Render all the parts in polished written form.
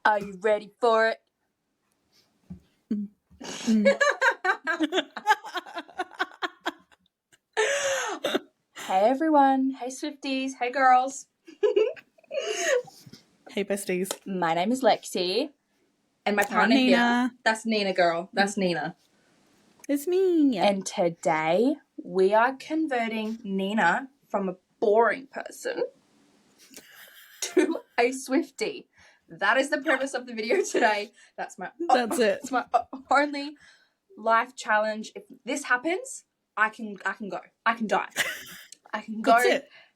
Are you ready for it? Hey everyone. Hey Swifties. Hey girls. Hey besties. My name is Lexi. And my partner I'm Nina. here. That's Nina, girl. That's Nina. It's me. And today we are converting Nina from a boring person to a Swiftie. That is the premise of the video today. That's it. It's my only life challenge. If this happens, I can go. I can die. I can go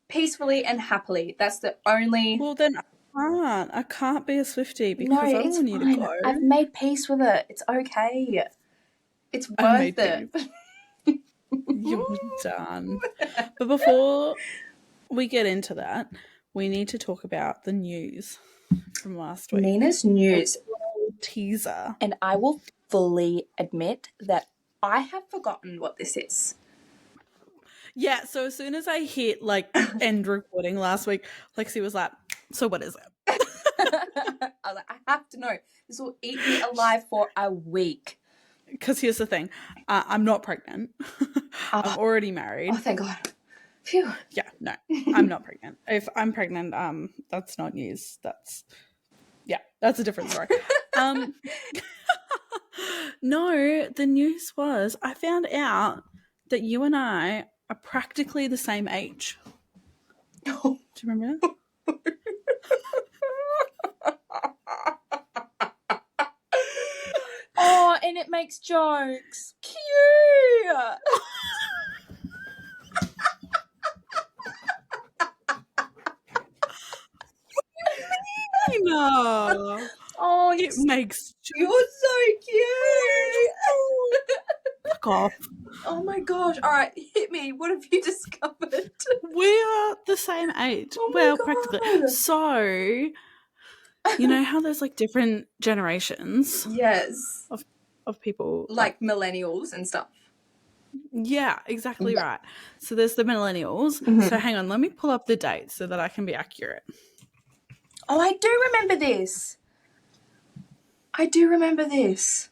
peacefully and happily. That's the only. Well, then I can't be a Swiftie because I don't want you to go. I've made peace with it. It's okay. It's worth it. You're done. But before we get into that, we need to talk about the news from last week. Nina's news. Teaser. And I will fully admit that I have forgotten what this is. Yeah, so as soon as I hit end recording last week, Lexi was like, so what is it? I was like, I have to know. This will eat me alive for a week. Because here's the thing. I'm not pregnant. I'm already married. Oh, thank God. Phew. Yeah, no, I'm not pregnant. If I'm pregnant, that's not news. That's a different story. No, the news was I found out that you and I are practically the same age. Do you remember that? Oh, and it makes jokes. Cute. No. Oh, it makes jokes. You're so cute. Fuck off. Oh my gosh. All right, hit me. What have you discovered? We are the same age. Oh well, practically. So, you know how there's different generations? Yes. Of people. Like millennials and stuff. Yeah, exactly right. So there's the millennials. Mm-hmm. So hang on, let me pull up the dates so that I can be accurate. Oh, I do remember this.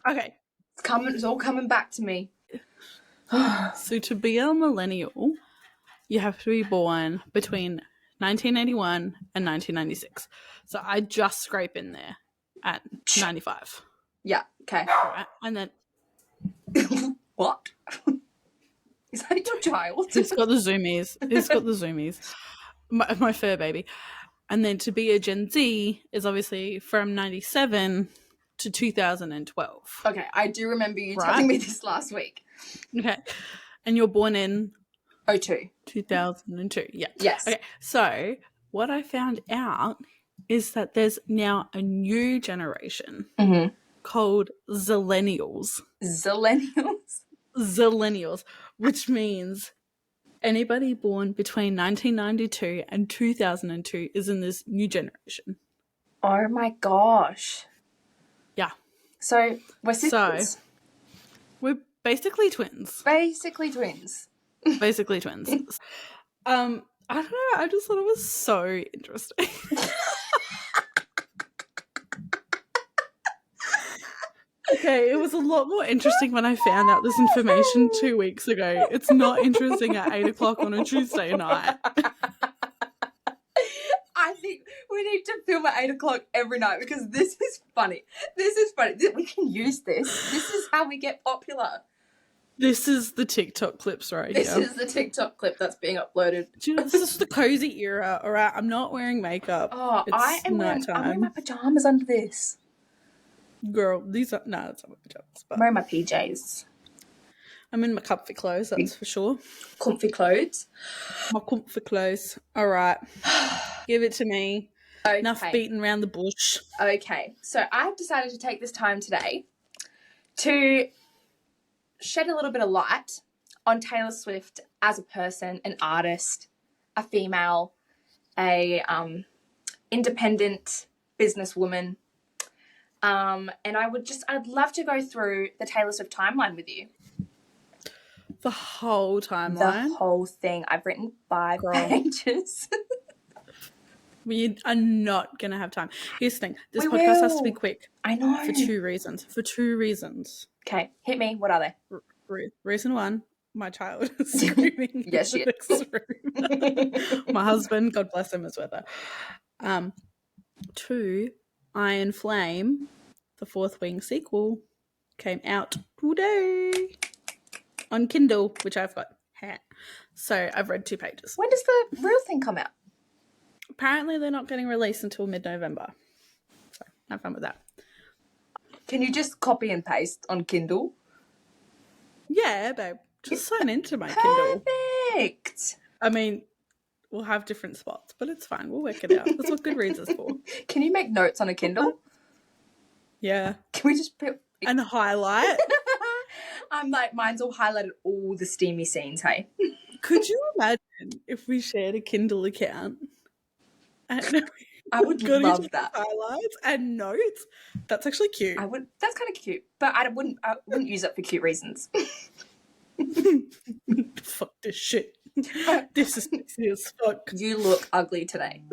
Okay. It's all coming back to me. So to be a millennial, you have to be born between 1981 and 1996. So I just scrape in there at 95. Yeah, okay. Right, and then... What? Is that your child? He's got the zoomies. My fur baby. And then to be a Gen Z is obviously from 97 to 2012. Okay, I do remember you telling me this last week. Okay. And you're born in... 2002, yeah. Yes. Okay, so what I found out is that there's now a new generation called Zillennials. Zillennials, which means anybody born between 1992 and 2002 is in this new generation. Oh my gosh. Yeah. So we're sisters? So we're basically twins. I don't know. I just thought it was so interesting. Okay, it was a lot more interesting when I found out this information 2 weeks ago. It's not interesting at 8 o'clock on a Tuesday night. I think we need to film at 8 o'clock every night because this is funny. We can use this. This is how we get popular. This is the TikTok clips right here. This is the TikTok clip that's being uploaded. Do you know, this is the cozy era, all right? I'm not wearing makeup. Oh, I'm wearing my pajamas under this. Girl, these are... No, it's not my pajamas. I'm wearing my PJs. I'm in my comfy clothes, that's for sure. Comfy clothes? My comfy clothes. All right. Give it to me. Okay. Enough beating around the bush. Okay, so I've decided to take this time today to shed a little bit of light on Taylor Swift as a person, an artist, a female, a independent businesswoman. And I'd love to go through the Taylor Swift timeline with you. The whole timeline? The whole thing. I've written 5 pages. We are not going to have time. Here's the thing. This We podcast has to be will. quick I know. for two reasons. Okay, hit me. What are they? Reason one, my child is screaming Yes, in the next room. My husband, God bless him, is with her. Two, Iron Flame, the Fourth Wing sequel, came out today on Kindle, which I've got. So I've read 2 pages. When does the real thing come out? Apparently they're not getting released until mid-November. So have fun with that. Can you just copy and paste on Kindle? Yeah, babe. Just sign into my Kindle. Perfect. I mean, we'll have different spots, but it's fine. We'll work it out. That's what Goodreads is for. Can you make notes on a Kindle? Yeah. Can we just put... And highlight? I'm like, mine's all highlighted all the steamy scenes, hey? Could you imagine if we shared a Kindle account? And I would love that. Highlights and notes. That's actually cute. I would. That's kind of cute, but I wouldn't use it for cute reasons. Fuck this shit. This is sexy as fuck. You look ugly today.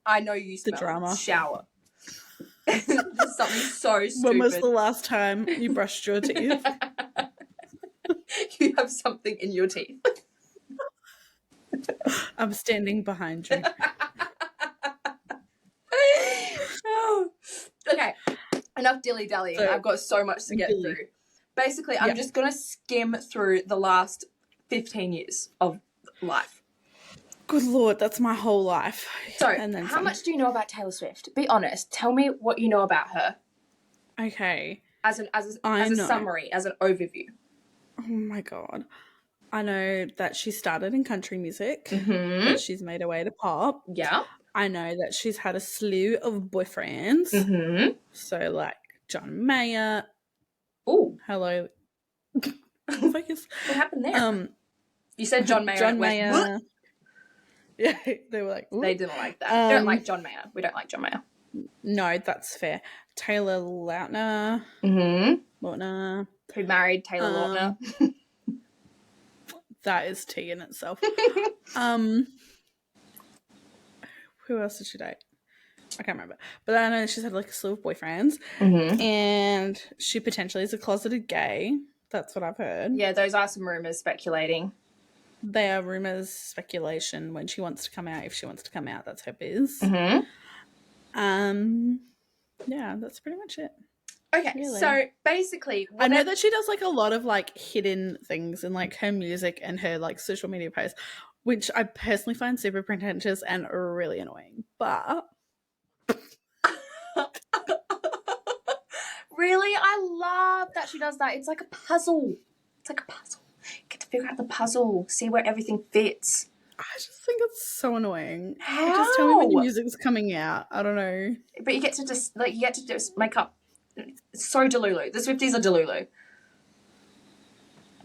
I know you smell. The drama. Shower. There's something so stupid. When was the last time you brushed your teeth? You have something in your teeth. I'm standing behind you. Oh. Okay, enough dilly-dallying. So, I've got so much to get through. Basically, I'm just going to skim through the last 15 years of life. Good Lord, that's my whole life. So, how much do you know about Taylor Swift? Be honest. Tell me what you know about her. Okay. As a summary, as an overview. Oh my God. I know that she started in country music. That she's made her way to pop. Yeah. I know that she's had a slew of boyfriends. So, like, John Mayer. Oh. Hello. Focus. What happened there? You said John Mayer. John Mayer. What? Yeah, they were like... Ooh. They didn't like that. They don't like John Mayer. We don't like John Mayer. No, that's fair. Taylor Lautner. Lautner. Who married Taylor Lautner. That is tea in itself. Who else did she date? I can't remember. But I know she's had like a slew of boyfriends. And she potentially is a closeted gay. That's what I've heard. Yeah, those are some rumours speculating. They are rumours, speculation. When she wants to come out, if she wants to come out, that's her biz. Yeah, that's pretty much it. Okay, really. So basically... I know that she does like a lot of like hidden things in like her music and her like social media posts, which I personally find super pretentious and really annoying. But... Really? I love that she does that. It's like a puzzle. It's like a puzzle. You get to figure out the puzzle, see where everything fits. I just think it's so annoying. How? Just tell me when your music's coming out. I don't know. But you get to just make up. It's so Delulu. The Swifties are Delulu.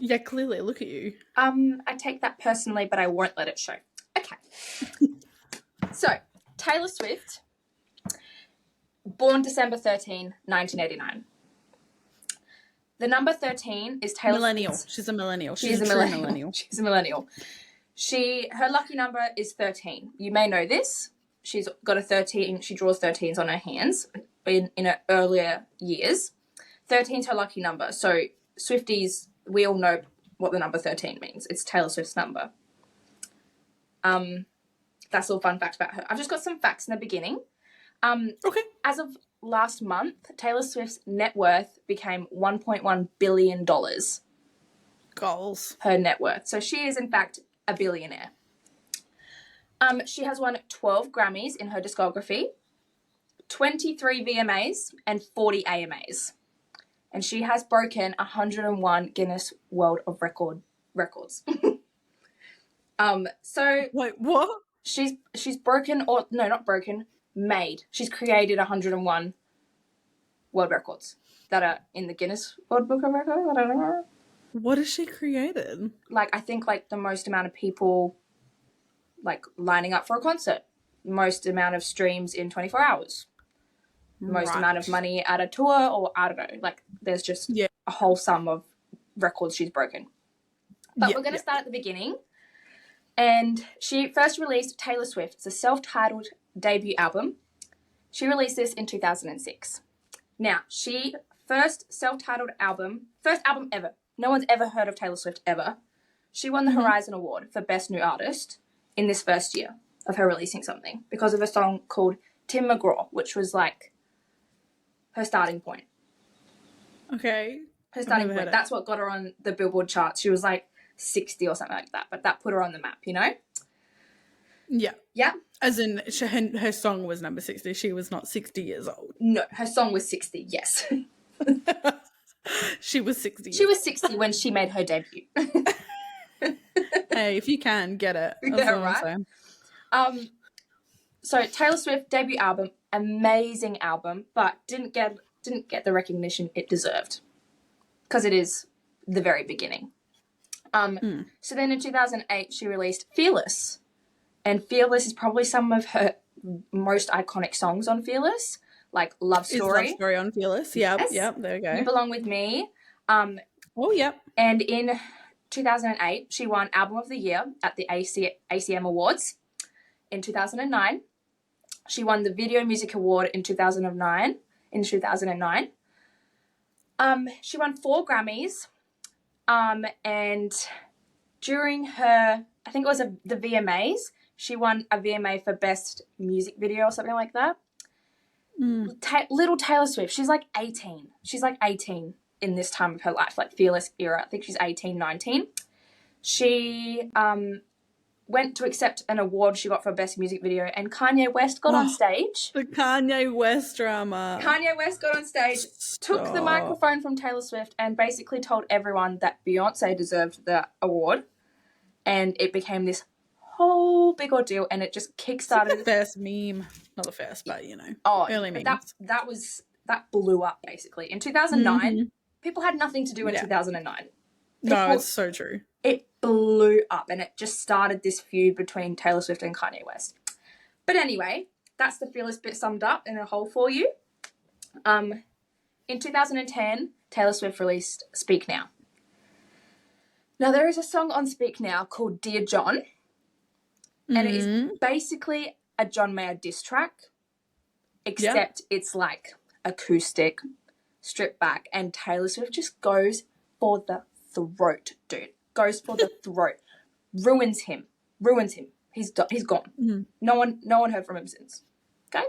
Yeah, clearly. Look at you. I take that personally, but I won't let it show. Okay. So, Taylor Swift, born December 13, 1989. The number 13 is Taylor Millennial. Swift's. She's a millennial. She's a millennial. She's a millennial. Her lucky number is 13. You may know this. She's got a 13. She draws 13s on her hands in her earlier years. 13's her lucky number. So Swifties, we all know what the number 13 means. It's Taylor Swift's number. That's all fun fact about her. I've just got some facts in the beginning. Okay. As of last month, Taylor Swift's net worth became $1.1 billion. Goals. Her net worth. So she is, in fact, a billionaire. She has won 12 Grammys in her discography, 23 VMAs, and 40 AMAs. And she has broken 101 Guinness World of Records. So... Wait, what? She's broken, or... No, not broken. Made. She's created 101 world records that are in the Guinness World Book of Records. I don't know. What has she created? Like, I think, like, the most amount of people, like, lining up for a concert. Most amount of streams in 24 hours. Most amount of money at a tour, or I don't know. Like, there's just a whole sum of records she's broken. But we're going to start at the beginning. And she first released Taylor Swift. It's a self-titled debut album. She released this in 2006. Now, first album ever. No one's ever heard of Taylor Swift ever. She won the Horizon Award for Best New Artist in this first year of her releasing something because of a song called Tim McGraw, which was like her starting point. Okay. Her starting point. That's what got her on the Billboard charts. She was like 60 or something like that, but that put her on the map, you know? Yeah. Yeah. As in, her song was number 60. She was not 60 years old. No, her song was 60, yes. She was 60. She was 60 when she made her debut. Hey, if you can, get it. That's Yeah, what I'm saying. So Taylor Swift debut album, amazing album, but didn't get the recognition it deserved because it is the very beginning. So then in 2008 she released Fearless, and Fearless is probably some of her most iconic songs on Fearless, like Love Story. Is Love Story on Fearless? Yep, Yes. yep, there we go. You Belong With Me. Oh, yep. And in 2008 she won Album of the Year at the ACM Awards. In 2009 she won the Video Music Award in 2009. She won 4 Grammys. And during her, I think it was the VMAs, she won a VMA for Best Music Video or something like that. Little Taylor Swift, she's like 18. She's like 18 in this time of her life, like Fearless era. I think she's 18, 19. She went to accept an award she got for Best Music Video, and Kanye West got on stage. The Kanye West drama. Kanye West got on stage, took the microphone from Taylor Swift, and basically told everyone that Beyonce deserved the award. And it became this whole big ordeal, and it just kickstarted. The first meme. Not the first, but you know. Early memes. That blew up, basically. In 2009, people had nothing to do in 2009. No, it's so true. It blew up, and it just started this feud between Taylor Swift and Kanye West. But anyway, that's the Fearless bit summed up in a whole for you. In 2010, Taylor Swift released Speak Now. Now, there is a song on Speak Now called Dear John, and it is basically a John Mayer diss track, except it's like acoustic, stripped back, and Taylor Swift just goes for the throat, dude. Goes for the throat. Ruins him. He's gone. No one heard from him since. Okay?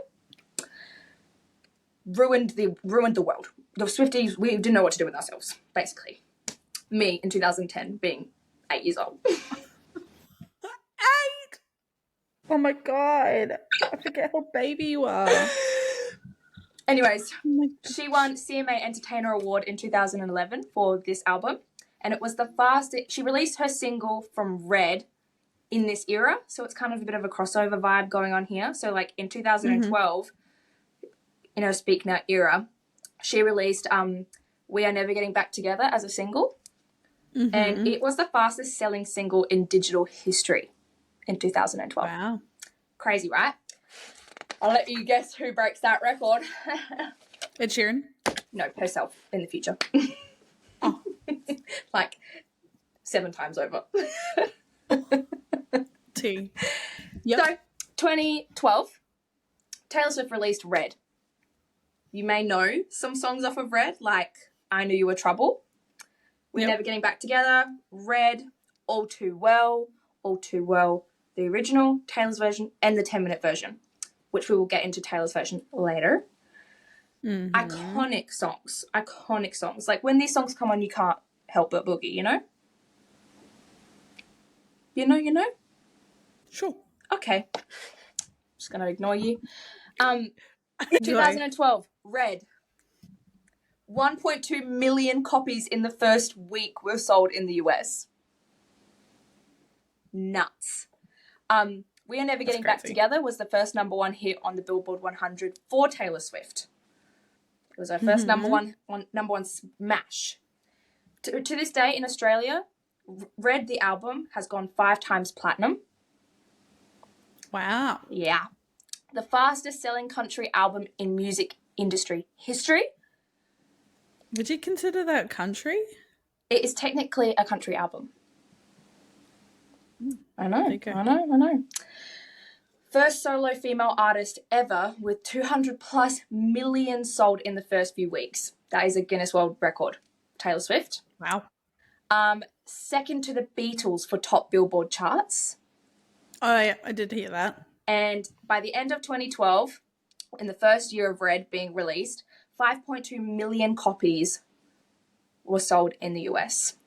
Ruined the world. The Swifties, we didn't know what to do with ourselves, basically. Me in 2010 being 8 years old. 8? Oh my god. I forget how baby you are. Anyways, she won CMA Entertainer Award in 2011 for this album. And it was the fastest. She released her single from Red in this era. So it's kind of a bit of a crossover vibe going on here. So like in 2012, in her Speak Now era, she released We Are Never Getting Back Together as a single. And it was the fastest selling single in digital history in 2012. Wow. Crazy, right? I'll let you guess who breaks that record. Ed Sheeran? No, herself in the future. Oh. Like 7 times over. T. Yep. So, 2012, Taylor Swift released Red. You may know some songs off of Red, like I Knew You Were Trouble, We're Never Getting Back Together, Red, All Too Well, the original, Taylor's version, and the 10-minute version, which we will get into Taylor's version later. Iconic songs. Like when these songs come on, you can't help but boogie, you know? You know? Sure. Okay. Just going to ignore you. 2012, Red. 1.2 million copies in the first week were sold in the US. Nuts. We Are Never Getting Back Together was the first number 1 hit on the Billboard 100 for Taylor Swift. It was her first number one smash. To this day in Australia, Red, the album, has gone 5 times platinum. Wow. Yeah. The fastest selling country album in music industry history. Would you consider that country? It is technically a country album. I know. There you go. I know. First solo female artist ever with 200 plus million sold in the first few weeks. That is a Guinness World Record. Taylor Swift. Wow. Second to the Beatles for top Billboard charts. Oh, yeah, I did hear that. And by the end of 2012, in the first year of Red being released, 5.2 million copies were sold in the US.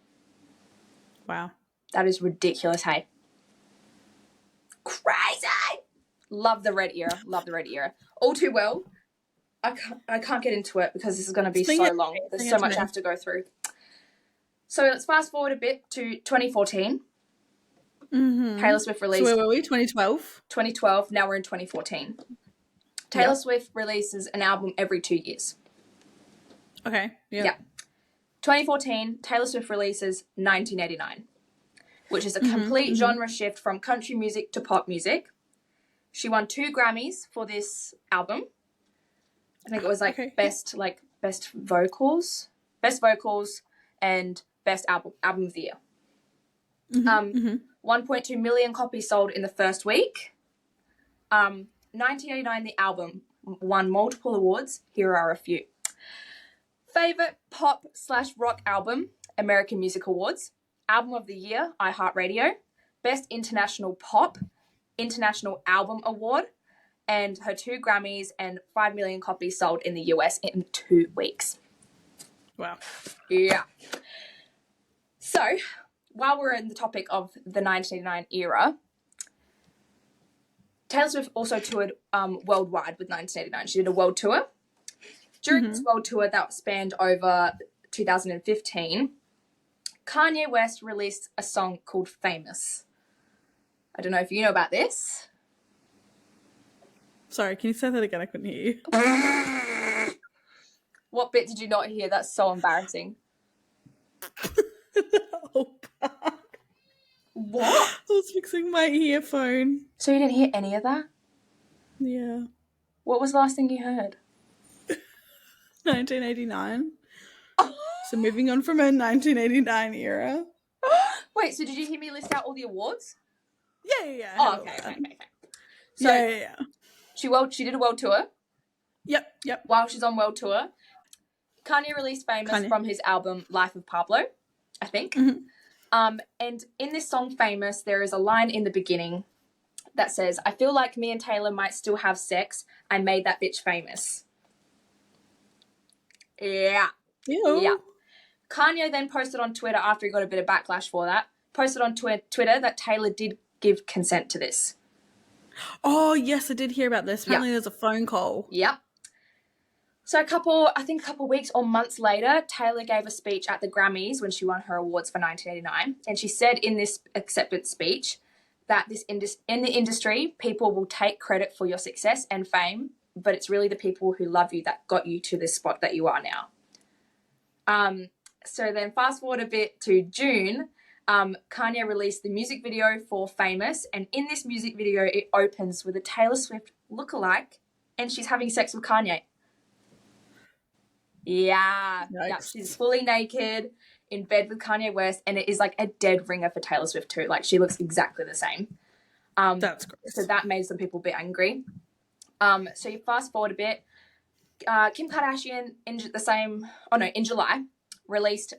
Wow. That is ridiculous, hey? Crazy! Love the Red era. All Too Well. I can't get into it because this is going to be so long. There's so much I have to go through. So let's fast forward a bit to 2014. Mm-hmm. Taylor Swift released... So where were we? 2012? 2012. Now we're in 2014. Taylor Swift releases an album every 2 years. Okay. Yeah. 2014, Taylor Swift releases 1989, which is a complete genre shift from country music to pop music. She won 2 Grammys for this album. I think it was best vocals, and best album of the year. 1.2 million copies sold in the first week. 1989, the album won multiple awards. Here are a few. Favorite pop/rock album, American Music Awards. Album of the Year, iHeartRadio. Best International Pop, International Album Award. And her 2 Grammys and 5 million copies sold in the US in 2 weeks. Wow. Yeah. So, while we're in the topic of the 1989 era, Taylor Swift also toured worldwide with 1989. She did a world tour. During this world tour that spanned over 2015, Kanye West released a song called Famous. I don't know if you know about this. Sorry, can you say that again? I couldn't hear you. What bit did you not hear? That's so embarrassing. Oh, God. What? I was fixing my earphone. So you didn't hear any of that? Yeah. What was the last thing you heard? 1989. So moving on from a 1989 era. Wait, so did you hear me list out all the awards? Yeah. Oh, okay. So yeah. She did a world tour. Yep. While she's on world tour, Kanye released Famous from his album Life of Pablo, I think. And in this song Famous, there is a line in the beginning that says, "I feel like me and Taylor might still have sex. I made that bitch famous." Yeah. Ew. Yeah. Kanye then posted on Twitter, after he got a bit of backlash for that, posted on Twitter that Taylor did give consent to this. Oh, yes, I did hear about this. Apparently there's a phone call. Yep. So a couple weeks or months later, Taylor gave a speech at the Grammys when she won her awards for 1989. And she said in this acceptance speech that in the industry, people will take credit for your success and fame, but it's really the people who love you that got you to this spot that you are now. So then fast forward a bit to June, Kanye released the music video for Famous. And in this music video, it opens with a Taylor Swift lookalike, and she's having sex with Kanye. Yeah, she's fully naked in bed with Kanye West, and it is like a dead ringer for Taylor Swift too. Like, she looks exactly the same. That's gross. So that made some people a bit angry. So you fast forward a bit. Kim Kardashian in July released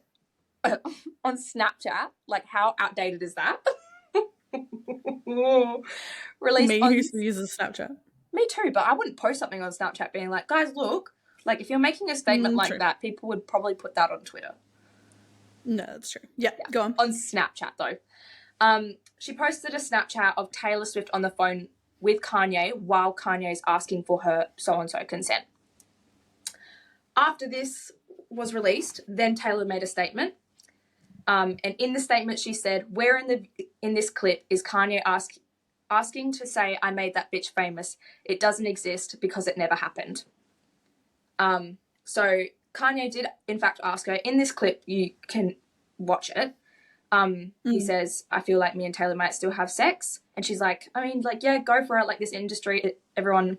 on Snapchat. Like, how outdated is that? Who uses Snapchat? Me too, but I wouldn't post something on Snapchat being like, guys, look. Like, if you're making a statement like that, people would probably put that on Twitter. No, that's true. Yeah, go on. On Snapchat, though. She posted a Snapchat of Taylor Swift on the phone with Kanye while Kanye is asking for her so-and-so consent. After this was released, then Taylor made a statement. And in the statement, she said, "Where in this clip is Kanye asking to say I made that bitch famous? It doesn't exist because it never happened." So Kanye did, in fact, ask her, in this clip, you can watch it. He says, "I feel like me and Taylor might still have sex." And she's like, I mean, like, yeah, go for it. Like, this industry, everyone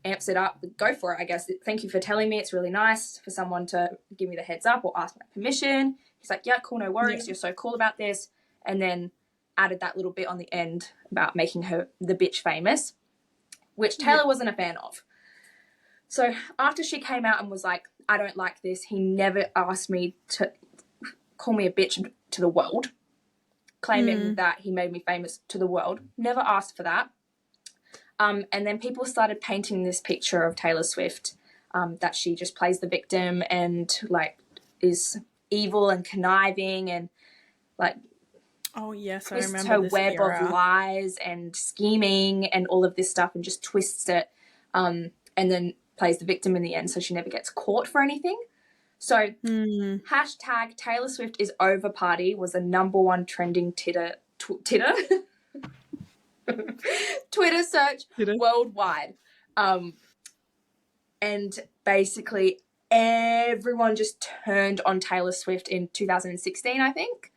amps it up. Go for it, I guess. "Thank you for telling me. It's really nice for someone to give me the heads up or ask my permission." He's like, "Yeah, cool, no worries. You're so cool about this." And then added that little bit on the end about making her the bitch famous, which Taylor wasn't a fan of. So after she came out and was like, I don't like this, he never asked me to call me a bitch to the world, claiming that he made me famous to the world. Never asked for that. And then people started painting this picture of Taylor Swift, that she just plays the victim and like is evil and conniving and like twists her web of lies and scheming and all of this stuff and just twists it, and then plays the victim in the end so she never gets caught for anything. So hashtag Taylor Swift is over party was the #1 trending Twitter search worldwide. And basically everyone just turned on Taylor Swift in 2016, I think.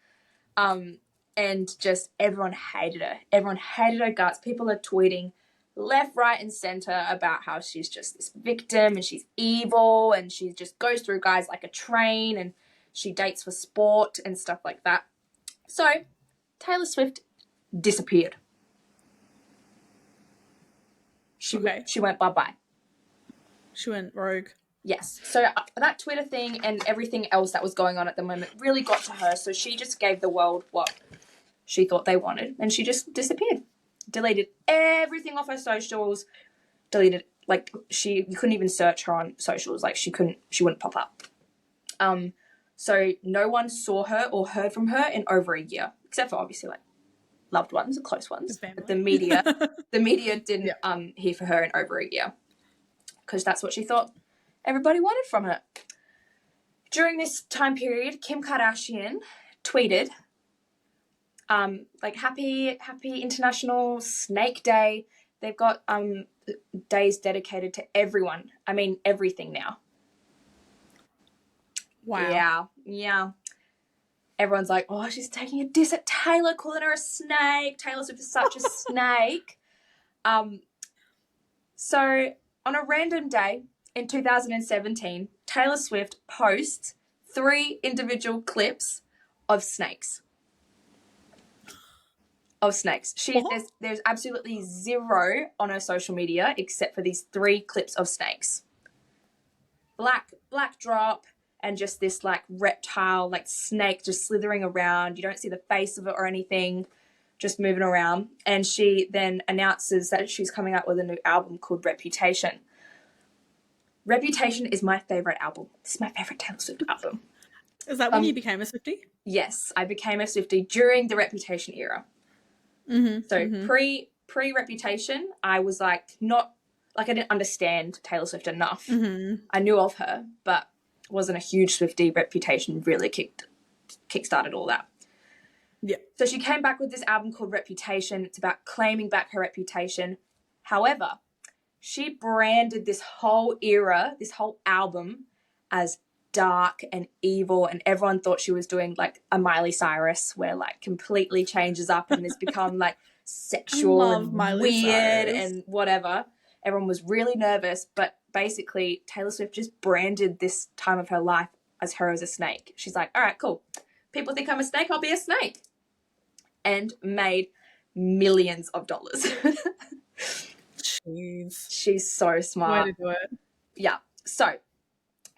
And just everyone hated her. Everyone hated her guts. People are tweeting left, right, and center about how she's just this victim and she's evil and she just goes through guys like a train and she dates for sport and stuff like that. So Taylor Swift disappeared. She went bye-bye. She went rogue. Yes. So that Twitter thing and everything else that was going on at the moment really got to her. So she just gave the world what she thought they wanted and she just disappeared. Deleted everything off her socials. Deleted, like, you couldn't even search her on socials. Like, she wouldn't pop up. So no one saw her or heard from her in over a year, except for obviously like loved ones, close ones. But the media didn't hear for her in over a year because that's what she thought everybody wanted from her. During this time period, Kim Kardashian tweeted, like, happy International Snake Day. They've got days dedicated to everyone. I mean, everything now. Wow. Yeah. Everyone's like, oh, she's taking a diss at Taylor, calling her a snake. Taylor Swift is such a snake. So on a random day in 2017, Taylor Swift posts 3 individual clips of snakes. There's absolutely zero on her social media except for these 3 clips of snakes. Black drop and just this like reptile, like snake just slithering around. You don't see the face of it or anything, just moving around. And she then announces that she's coming out with a new album called Reputation. Reputation is my favorite album. This is my favorite Taylor Swift album. Is that when you became a Swiftie? Yes, I became a Swiftie during the Reputation era. Pre-Reputation, I was like I didn't understand Taylor Swift enough. I knew of her, but wasn't a huge Swiftie. Reputation really kickstarted all that. Yeah. So she came back with this album called Reputation. It's about claiming back her reputation. However, she branded this whole era, this whole album, as dark and evil, and everyone thought she was doing like a Miley Cyrus, where like completely changes up and has become like sexual and weird and whatever. Everyone was really nervous, but basically Taylor Swift just branded this time of her life as her as a snake. She's like, all right, cool. People think I'm a snake, I'll be a snake. And made millions of dollars. Jeez. She's so smart. Way to do it. Yeah. So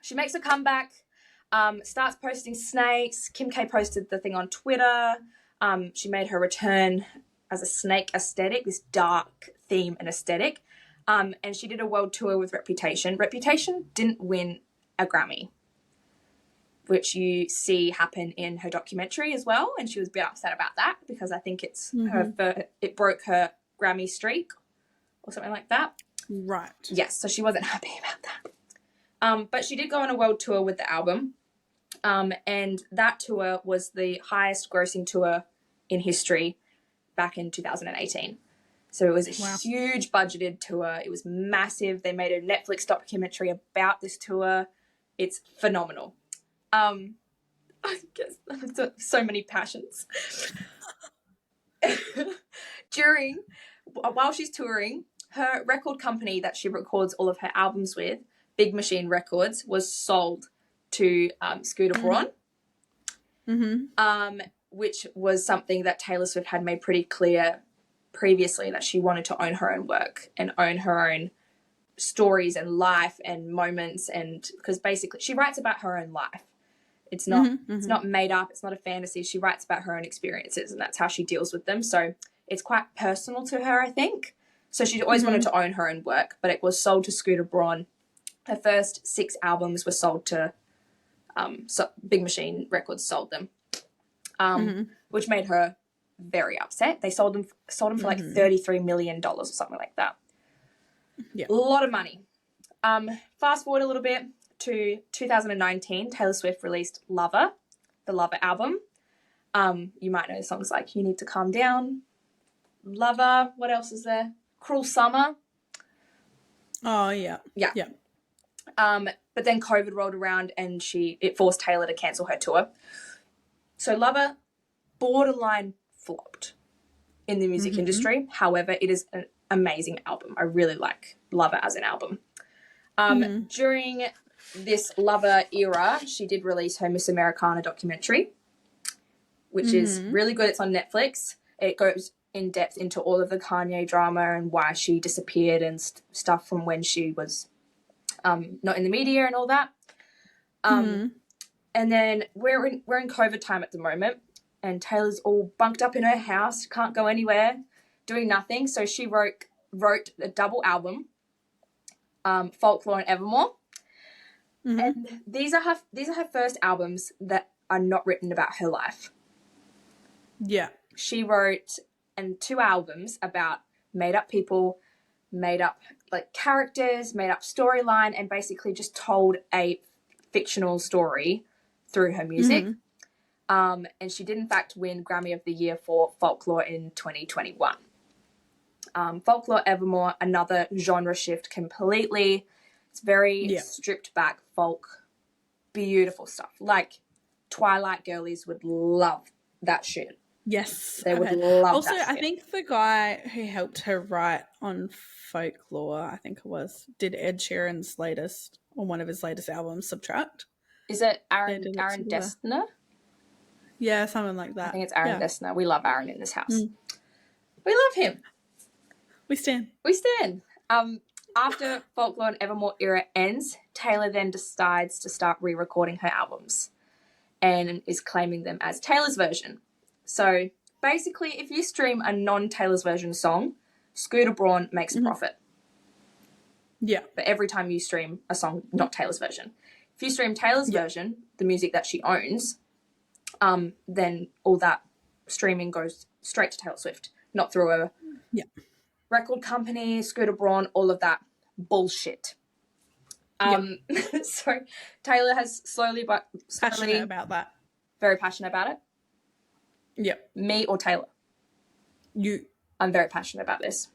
she makes a comeback, starts posting snakes. Kim K posted the thing on Twitter. She made her return as a snake aesthetic, this dark theme and aesthetic. And she did a world tour with Reputation. Reputation didn't win a Grammy, which you see happen in her documentary as well. And she was a bit upset about that because I think it's it broke her Grammy streak or something like that. Right. Yes, so she wasn't happy about that. But she did go on a world tour with the album. And that tour was the highest grossing tour in history back in 2018. So it was a huge budgeted tour. It was massive. They made a Netflix documentary about this tour. It's phenomenal. I guess so many passions. While she's touring, her record company that she records all of her albums with, Big Machine Records, was sold to Scooter Braun. which was something that Taylor Swift had made pretty clear previously, that she wanted to own her own work and own her own stories and life and moments, and because basically she writes about her own life. It's not it's not made up, it's not a fantasy. She writes about her own experiences, and that's how she deals with them. So it's quite personal to her, I think. So she always wanted to own her own work, but it was sold to Scooter Braun. Her first 6 albums were sold to Big Machine Records sold them, which made her very upset. They sold them for like $33 million or something like that. Yeah. A lot of money. Fast forward a little bit to 2019, Taylor Swift released Lover, the Lover album. You might know songs like You Need to Calm Down, Lover, what else is there? Cruel Summer. Oh, yeah. Yeah. Yeah. But then COVID rolled around and it forced Taylor to cancel her tour. So Lover borderline flopped in the music industry. However, it is an amazing album. I really like Lover as an album. During this Lover era, she did release her Miss Americana documentary, which is really good. It's on Netflix. It goes in depth into all of the Kanye drama and why she disappeared and stuff from when she was not in the media and all that. And then we're in COVID time at the moment, and Taylor's all bunked up in her house, can't go anywhere, doing nothing. So she wrote a double album, Folklore and Evermore. And these are her first albums that are not written about her life. Yeah. She wrote 2 albums about made up people, made up like characters, made up storyline, and basically just told a fictional story through her music. And she did in fact win Grammy of the Year for Folklore in 2021. Folklore Evermore, another genre shift completely. It's very stripped back folk, beautiful stuff. Like Twilight girlies would love that shit. Yes. They would love also, that shit. I think the guy who helped her write on Folklore, I think it was, did Ed Sheeran's latest, or one of his latest albums, Subtract. Is it Aaron Dessner? Yeah, something like that. I think it's Aaron Dessner. We love Aaron in this house. We love him. We stand. After Folklore and Evermore era ends, Taylor then decides to start re-recording her albums and is claiming them as Taylor's version. So basically, if you stream a non-Taylor's version song, Scooter Braun makes a profit. Yeah. But every time you stream a song not Taylor's version. If you stream Taylor's version, the music that she owns, then all that streaming goes straight to Taylor Swift, not through a record company, Scooter Braun, all of that bullshit. So Taylor has slowly passionate about that. Very passionate about it. Yep. Me or Taylor? You. I'm very passionate about this.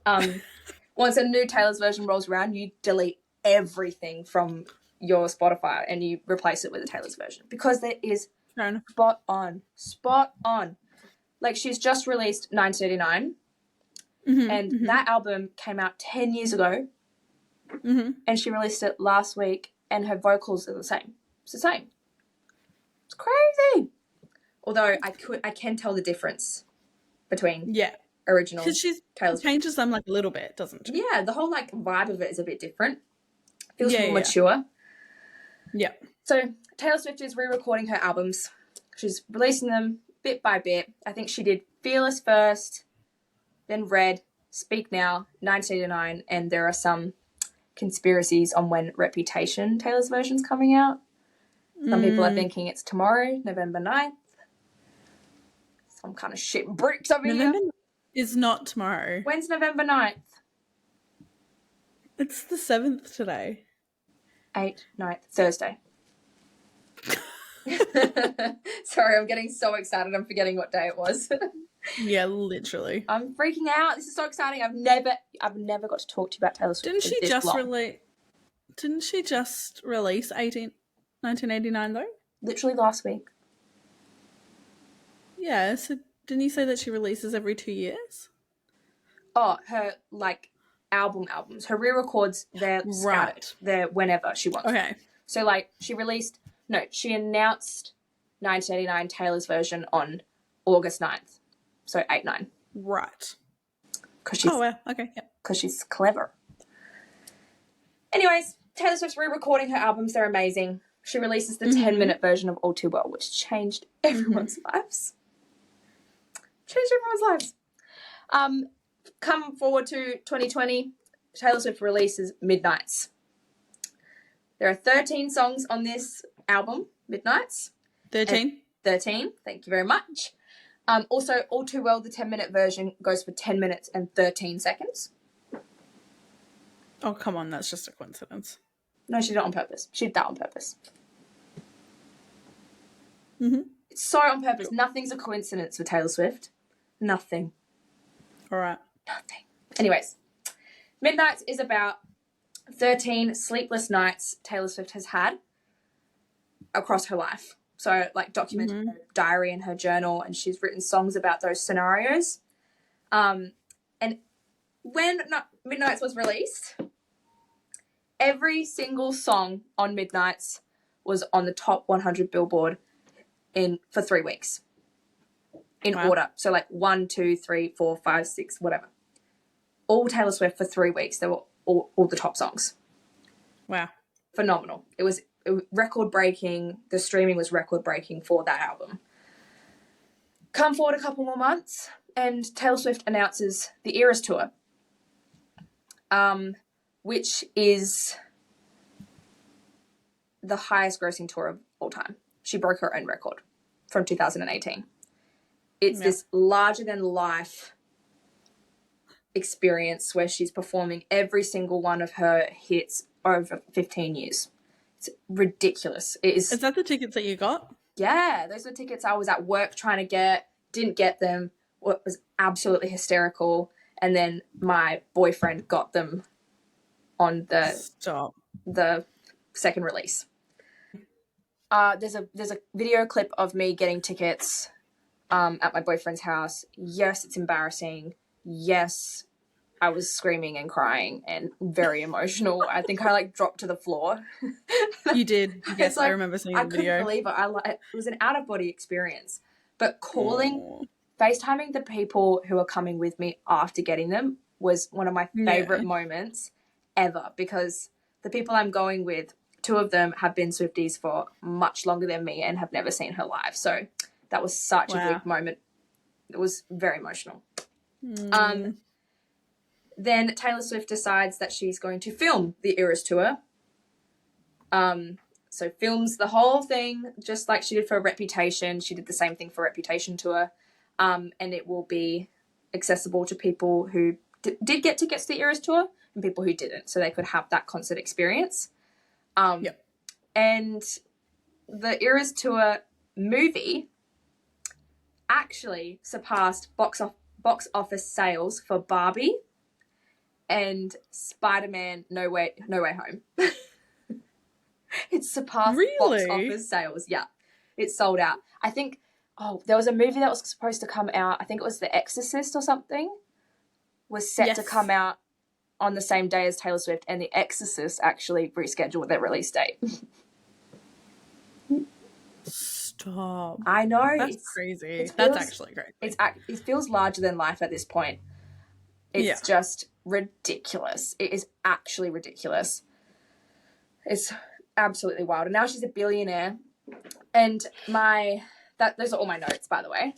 Once a new Taylor's version rolls around, you delete everything from your Spotify and you replace it with a Taylor's version because there is spot on. Like she's just released 1989 and that album came out 10 years ago and she released it last week and her vocals are the same. It's the same. It's crazy. Although I can tell the difference between original because she changes them like a little bit, doesn't she? Yeah, the whole like vibe of it is a bit different. Feels more mature. Yeah. So Taylor Swift is re-recording her albums. She's releasing them bit by bit. I think she did Fearless first, then Red, Speak Now, 1989, and there are some conspiracies on when Reputation, Taylor's version's coming out. Some people are thinking it's tomorrow, November 9th. Some kind of shit bricks over here. Is not tomorrow. When's November 9th? It's the 7th today. 8th, 9th, Thursday. Sorry, I'm getting so excited. I'm forgetting what day it was. Yeah, literally. I'm freaking out. This is so exciting. I've never got to talk to you about Taylor Swift. Didn't she just release 1989 though? Literally last week. Yeah, so didn't you say that she releases every 2 years? Oh, her like albums. Her re-records, they're scattered. They're whenever she wants. Okay. So like she announced 1989, Taylor's version on August 9th. So 8/9. Right. Because Oh, well, okay, yeah. she's clever. Anyways, Taylor Swift's re-recording her albums. They're amazing. She releases the 10-minute version of All Too Well, which changed everyone's lives. Changed everyone's lives. Come forward to 2020, Taylor Swift releases Midnights. There are 13 songs on this album, Midnights. 13? 13, thank you very much. Also, All Too Well, the 10-minute version, goes for 10 minutes and 13 seconds. Oh, come on, that's just a coincidence. No, she did it on purpose. She did that on purpose. It's so on purpose. Cool. Nothing's a coincidence with Taylor Swift. Nothing. All right. Nothing. Anyways, Midnights is about 13 sleepless nights Taylor Swift has had across her life. So, like, documenting her diary and her journal, and she's written songs about those scenarios. And when Midnights was released, every single song on Midnights was on the top 100 Billboard for 3 weeks in order. So, like, 1, 2, 3, 4, 5, 6, whatever. All Taylor Swift for 3 weeks. They were all the top songs. Wow. Phenomenal. It was record-breaking. The streaming was record-breaking for that album. Come forward a couple more months, and Taylor Swift announces the Eras Tour, which is the highest-grossing tour of all time. She broke her own record from 2018. It's this larger-than-life experience where she's performing every single one of her hits over 15 years. It's ridiculous. Is that the tickets that you got? Yeah, those were tickets I was at work trying to get, didn't get them. It was absolutely hysterical. And then my boyfriend got them on the second release. There's a video clip of me getting tickets at my boyfriend's house. Yes, it's embarrassing. Yes, I was screaming and crying and very emotional. I think I dropped to the floor. You did. Yes, I remember seeing the video. I couldn't believe it. It was an out-of-body experience. But FaceTiming the people who are coming with me after getting them was one of my favorite moments ever, because the people I'm going with, 2 of them have been Swifties for much longer than me and have never seen her live. So that was such a big moment. It was very emotional. Then Taylor Swift decides that she's going to film the Eras Tour. So films the whole thing just like she did for Reputation. She did the same thing for Reputation Tour. And it will be accessible to people who did get tickets to the Eras Tour and people who didn't, so they could have that concert experience. And the Eras Tour movie actually surpassed box office sales for Barbie and Spider-Man No Way Home. It surpassed box office sales. Yeah, it sold out. I think, there was a movie that was supposed to come out, I think it was The Exorcist or something, was set to come out on the same day as Taylor Swift, and The Exorcist actually rescheduled their release date. Stop. I know. That's crazy. That's actually crazy. It feels larger than life at this point. It's just ridiculous. It is actually ridiculous. It's absolutely wild. And now she's a billionaire. And those are all my notes, by the way.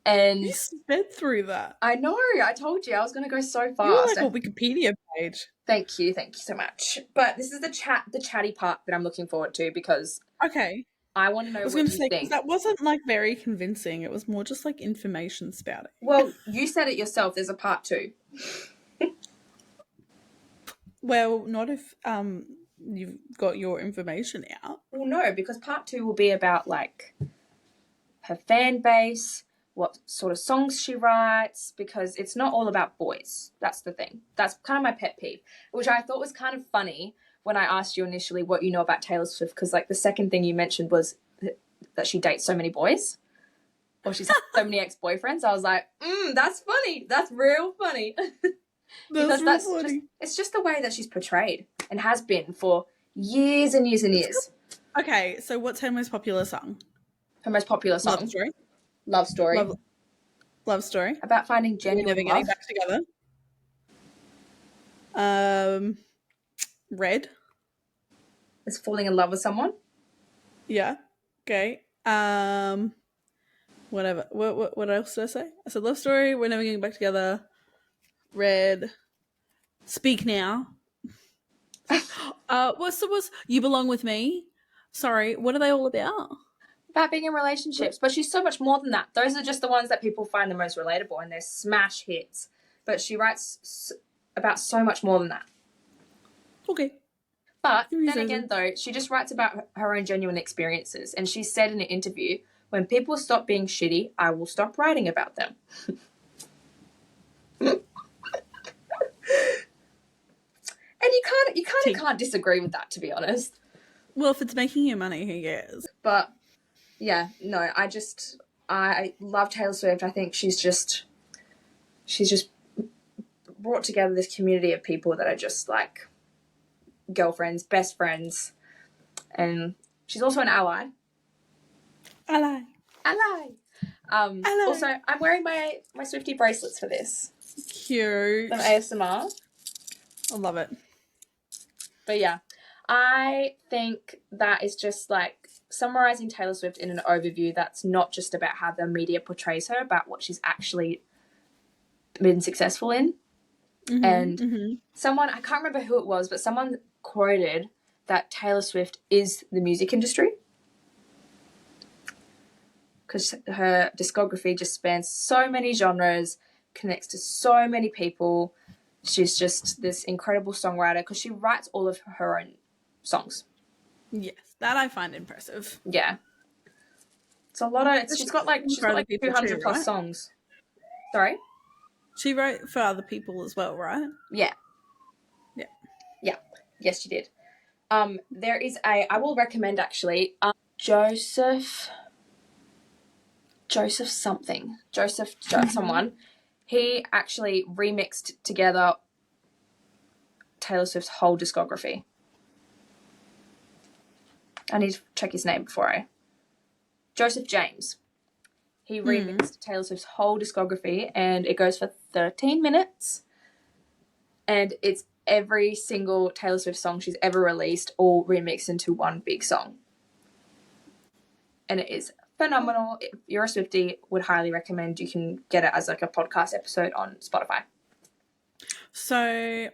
And you sped through that. I know. I told you I was going to go so fast. You're like a Wikipedia page. Thank you so much. But this is the chatty part that I'm looking forward to, because I want to know what you think. That wasn't very convincing. It was more just information spouting. Well, you said it yourself. There's a part 2. Well, not if you've got your information out. Well, no, because part 2 will be about her fan base, what sort of songs she writes, because it's not all about boys. That's the thing. That's kind of my pet peeve, which I thought was kind of funny when I asked you initially what you know about Taylor Swift, because the second thing you mentioned was that she dates so many boys, or she's had so many ex-boyfriends. I was like, that's funny. That's real funny. Because it's just the way that she's portrayed and has been for years and years and years. Okay, so what's her most popular song? Her most popular song? Love Story. Love Story. Love Story. About finding We're genuine never getting love. back together. Red. Is falling in love with someone. Yeah. Okay. Whatever. What else did I say? I said Love Story. We're never getting back together. Red. Speak Now. What's You Belong With Me? Sorry, what are they all about? About being in relationships. But she's so much more than that. Those are just the ones that people find the most relatable and they're smash hits. But she writes about so much more than that. Okay. But then again, though, she just writes about her own genuine experiences. And she said in an interview, when people stop being shitty, I will stop writing about them. And you kind of can't disagree with that, to be honest. Well, if it's making you money, who cares? But yeah, no, I love Taylor Swift. I think she's just brought together this community of people that are just like girlfriends, best friends, and she's also an ally. Ally. Also, I'm wearing my Swiftie bracelets for this. Cute. Some ASMR. I love it. But yeah, I think that is just like summarizing Taylor Swift in an overview that's not just about how the media portrays her, about what she's actually been successful in. Mm-hmm, and someone, I can't remember who it was, but someone quoted that Taylor Swift is the music industry because her discography just spans so many genres, connects to so many people. She's just this incredible songwriter because she writes all of her own songs. Yes, that I find impressive. Yeah. It's a lot of, she's got like 200 plus songs. Sorry? She wrote for other people as well, right? Yeah. Yes, she did. There is I will recommend actually, Joseph someone. He actually remixed together Taylor Swift's whole discography. I need to check his name Joseph James. He remixed Taylor Swift's whole discography and it goes for 13 minutes. And it's every single Taylor Swift song she's ever released all remixed into one big song. And it is phenomenal. If you're a Swiftie, would highly recommend. You can get it as like a podcast episode on Spotify. So,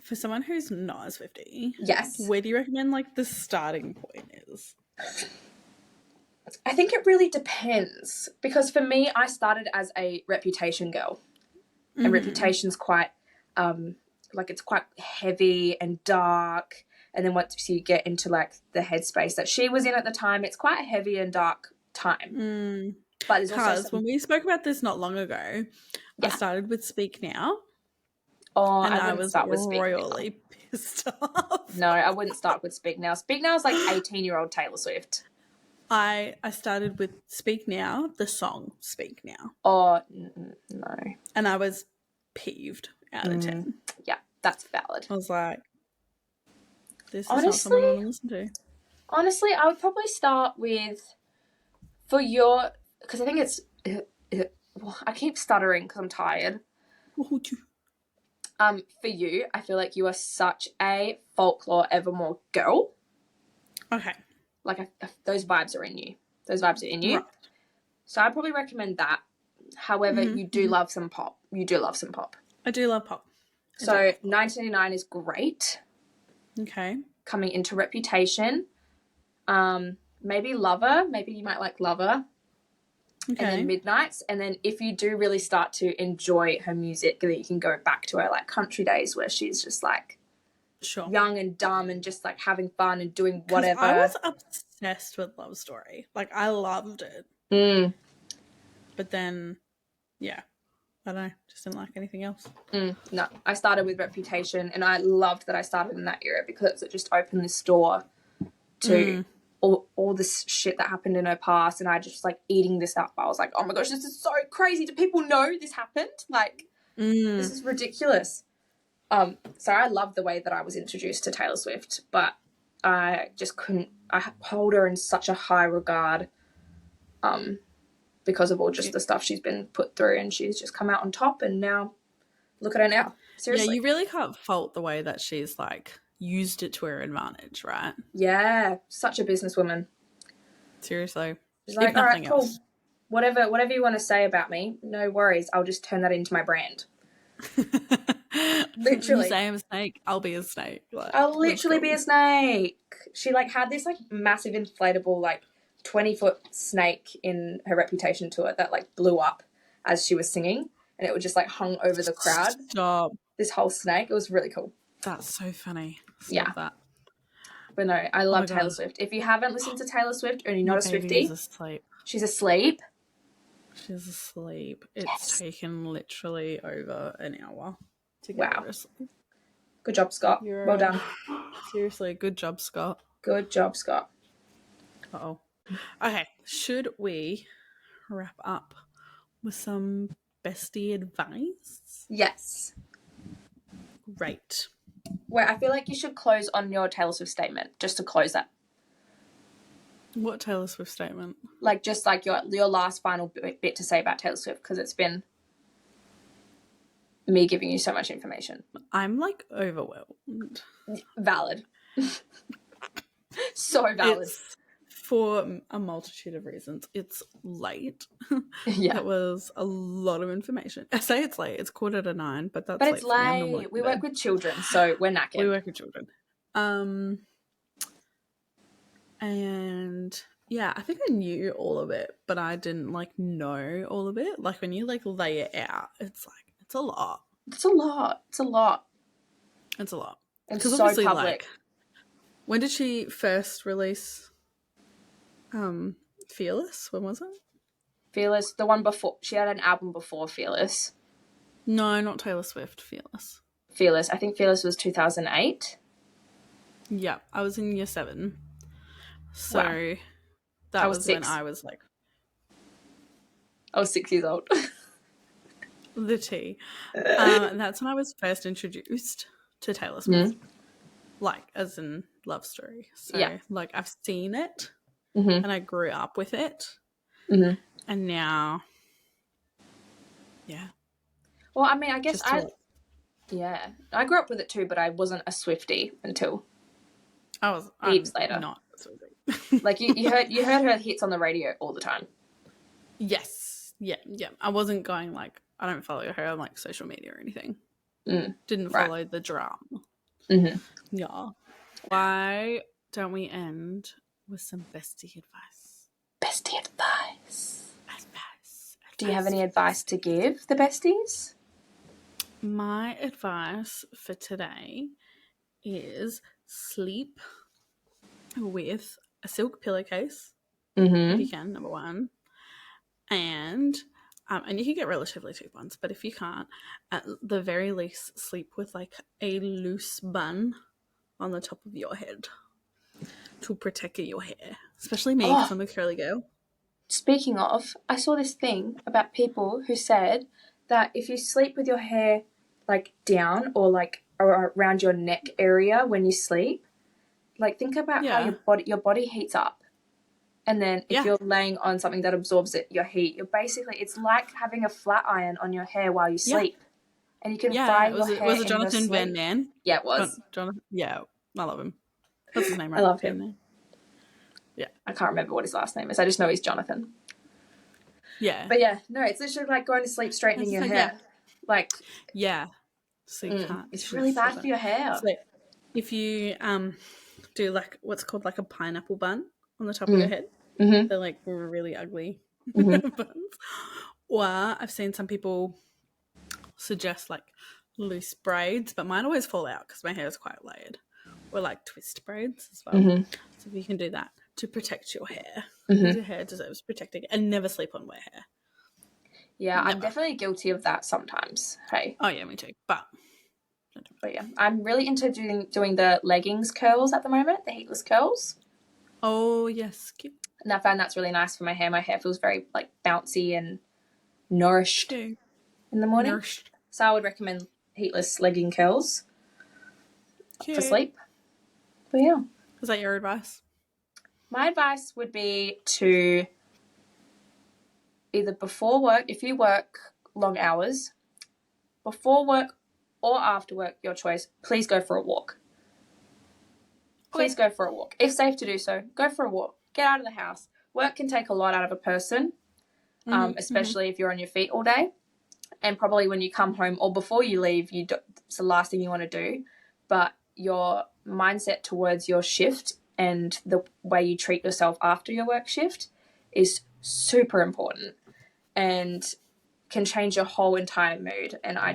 for someone who's not a Swiftie, yes, where do you recommend like the starting point is? I think it really depends because for me, I started as a Reputation girl, and Reputation's quite like it's quite heavy and dark. And then once you get into like the headspace that she was in at the time, it's quite a heavy and dark time. But there's also when we spoke about this not long ago, I started with Speak Now. Oh, and I was royally pissed off. No, I wouldn't start with Speak Now. Speak Now is like 18-year-old Taylor Swift. I started with Speak Now, the song Speak Now. Oh, no. And I was peeved out of 10. Yeah, that's valid. I was like, this is not someone I want to listen to. Honestly, I would probably start with, because I think it's, I keep stuttering because I'm tired. For you, I feel like you are such a Folklore Evermore girl. Okay. Like, those vibes are in you. Those vibes are in you. Right. So I'd probably recommend that. However, you do love some pop. You do love some pop. I do love pop. So 1989 is great. Okay. Coming into Reputation. Maybe Lover. Maybe you might like Lover. Okay. And then Midnights. And then if you do really start to enjoy her music, then you can go back to her like country days where she's just like young and dumb and just like having fun and doing whatever. I was obsessed with Love Story. Like I loved it. But then, I don't know, just didn't like anything else. No, I started with Reputation and I loved that I started in that era because it just opened this door to all this shit that happened in her past, and I just like eating this up. I was like, oh my gosh, this is so crazy. Do people know this happened? Like, this is ridiculous. So I loved the way that I was introduced to Taylor Swift, but I just couldn't I hold her in such a high regard, because of all just the stuff she's been put through, and she's just come out on top, and now look at her now. Seriously. Yeah, you really can't fault the way that she's like used it to her advantage, right? Yeah, such a businesswoman. Seriously. She's like, If all right, nothing cool. else. Whatever you want to say about me, no worries. I'll just turn that into my brand. Literally. You say I'm a snake, I'll be a snake. Like, I'll literally be a snake. She like had this like massive inflatable like 20-foot snake in her Reputation tour that like blew up as she was singing, and it was just like hung over the crowd. Stop. This whole snake. It was really cool. That's so funny. Yeah. That. But no, I love my Taylor God. Swift. If you haven't listened to Taylor Swift or you're My not a baby Swiftie, is asleep. she's asleep. She's asleep. It's Yes. taken literally over an hour to get Wow. her to sleep. Good job, Scott. Well done. Seriously, good job, Scott. Good job, Scott. Uh-oh. Okay, should we wrap up with some bestie advice? Yes. Great. Wait, I feel like you should close on your Taylor Swift statement, just to close that. What Taylor Swift statement? Like, just like your last final bit to say about Taylor Swift, because it's been me giving you so much information. I'm like overwhelmed. Valid. So valid. It's for a multitude of reasons. It's late. Yeah. That was a lot of information. I say it's late. It's 8:45, but that's But it's late. For me. late. We work with children, so we're knackered. We work with children. And yeah, I think I knew all of it, but I didn't like know all of it. Like when you like lay it out, it's like it's a lot. It's a lot. It's a lot. It's a lot. It's Because so obviously, public. like, when did she first release Fearless? When was it? Fearless, the one before. She had an album before Fearless. No, not Taylor Swift. Fearless. Fearless. I think Fearless was 2008. Yeah, I was in year 7. So Wow. that I was was 6. when I was like I was 6 years old. the tea. And that's when I was first introduced to Taylor Swift. Like, as in Love Story. So, Yeah. like, I've seen it Mm-hmm. and I grew up with it. Mm-hmm. And now, yeah. Well, I mean, I guess Just I grew up with it too, but I wasn't a Swiftie until I'm heaps later. Not. Like you heard her hits on the radio all the time. Yes. Yeah. I wasn't going like, I don't follow her on like social media or anything. Didn't Right. follow the drama. Mm-hmm. Yeah. Why don't we end with some bestie advice? Bestie advice. Advice. Do you have any advice to give the besties? My advice for today is sleep with a silk pillowcase, if you can, number one. And you can get relatively cheap ones, but if you can't, at the very least, sleep with like a loose bun on the top of your head to protect your hair. Especially me, because I'm a curly girl. Speaking of, I saw this thing about people who said that if you sleep with your hair like down or like around your neck area when you sleep, like think about how your body heats up. And then if you're laying on something that absorbs your heat, it's like having a flat iron on your hair while you sleep. And you can fry your hair. Was it Jonathan Van Nant? Yeah, it was. Jonathan. Yeah, I love him. What's his name? Right? I love him. Yeah. I can't remember what his last name is. I just know he's Jonathan. Yeah. But yeah, no, it's literally like going to sleep straightening your hair. Like, yeah. So you can't. It's really bad for your hair. So if you do like what's called like a pineapple bun on the top of your head, they're like really ugly buns. Or I've seen some people suggest like loose braids, but mine always fall out because my hair is quite layered. Or like twist braids as well. So if you can do that to protect your hair, because your hair deserves protecting, and never sleep on wet hair. Yeah, never. I'm definitely guilty of that sometimes. Hey. Oh yeah, me too. But yeah, I'm really into doing the leggings curls at the moment, the heatless curls. Oh yes, cute. And I found that's really nice for my hair. My hair feels very like bouncy and nourished in the morning. So I would recommend heatless legging curls for sleep. But yeah. Is that your advice? My advice would be to either before work, if you work long hours, before work or after work, your choice, please go for a walk. Please go for a walk. If safe to do so, go for a walk. Get out of the house. Work can take a lot out of a person, especially if you're on your feet all day. And probably when you come home or before you leave, it's the last thing you want to do. But your mindset towards your shift and the way you treat yourself after your work shift is super important and can change your whole entire mood. And I'm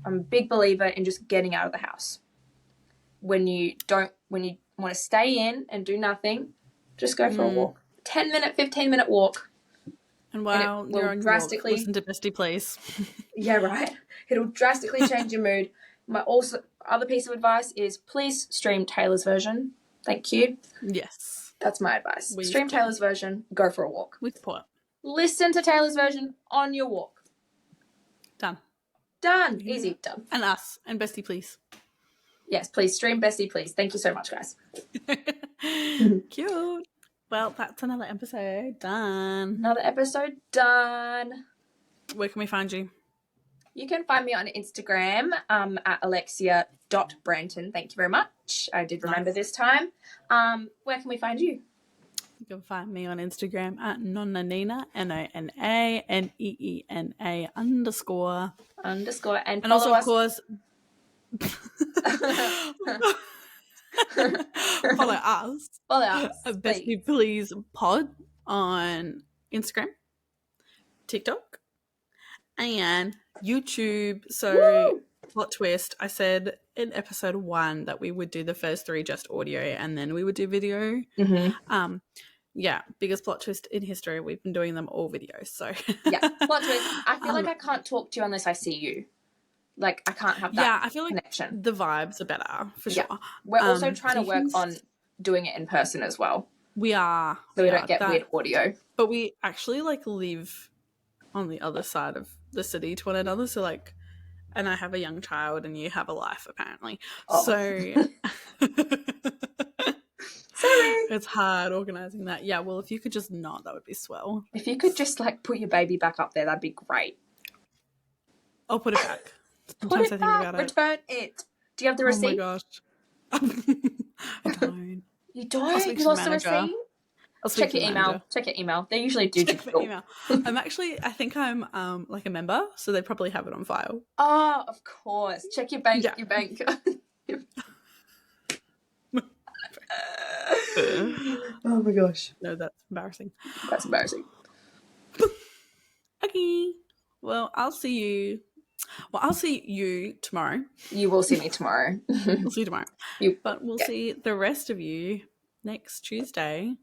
a big believer in just getting out of the house. When you want to stay in and do nothing, just go for a walk. 10-minute, 15-minute walk. And while you're on your walk, listen to Bestie, please. Yeah, right. It'll drastically change your mood. My other piece of advice is please stream Taylor's version. Thank you. Yes. That's my advice. Stream Taylor's version. Go for a walk. With support. Listen to Taylor's version on your walk. Done. Done. Easy. Done. And us. And Bestie, please. Yes, please stream Bestie, please. Thank you so much, guys. Cute. Well, that's another episode done. Another episode done. Where can we find you? You can find me on Instagram at alexia.branton. Thank you very much. I did remember this time. Where can we find you? You can find me on Instagram at nonnanina, NONANEENA _. And also, of course, follow us. Bestie Please Pod on Instagram, TikTok, and YouTube. So, plot twist, I said in episode 1 that we would do the first 3 just audio and then we would do video. Yeah, biggest plot twist in history. We've been doing them all videos. So yeah, plot twist. I feel like I can't talk to you unless I see you. Like, I can't have that I feel like connection. The vibes are better, for sure. We're also trying to work on doing it in person as well. We are. So we don't get weird audio. But we actually, live on the other side of the city to one another. So, and I have a young child and you have a life, apparently. Oh. So... Sorry. It's hard organising that. Yeah, well, if you could just not, that would be swell. If you could just, put your baby back up there, that'd be great. I'll put it back. Sometimes I think about it. Return it. Do you have the receipt? Oh, my gosh. I don't. You don't? You lost the receipt? Check your email. Check your email. They usually do digital. Email. I think I'm a member, so they probably have it on file. Oh, of course. Check your bank. Yeah. Your bank. Oh my gosh. No, that's embarrassing. That's embarrassing. Okay. Well, I'll see you tomorrow. You will see me tomorrow. We'll see you tomorrow. But we'll see the rest of you next Tuesday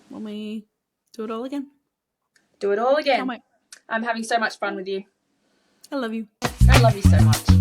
when we do it all again. Do it all again. I'm having so much fun with you. I love you. I love you so much.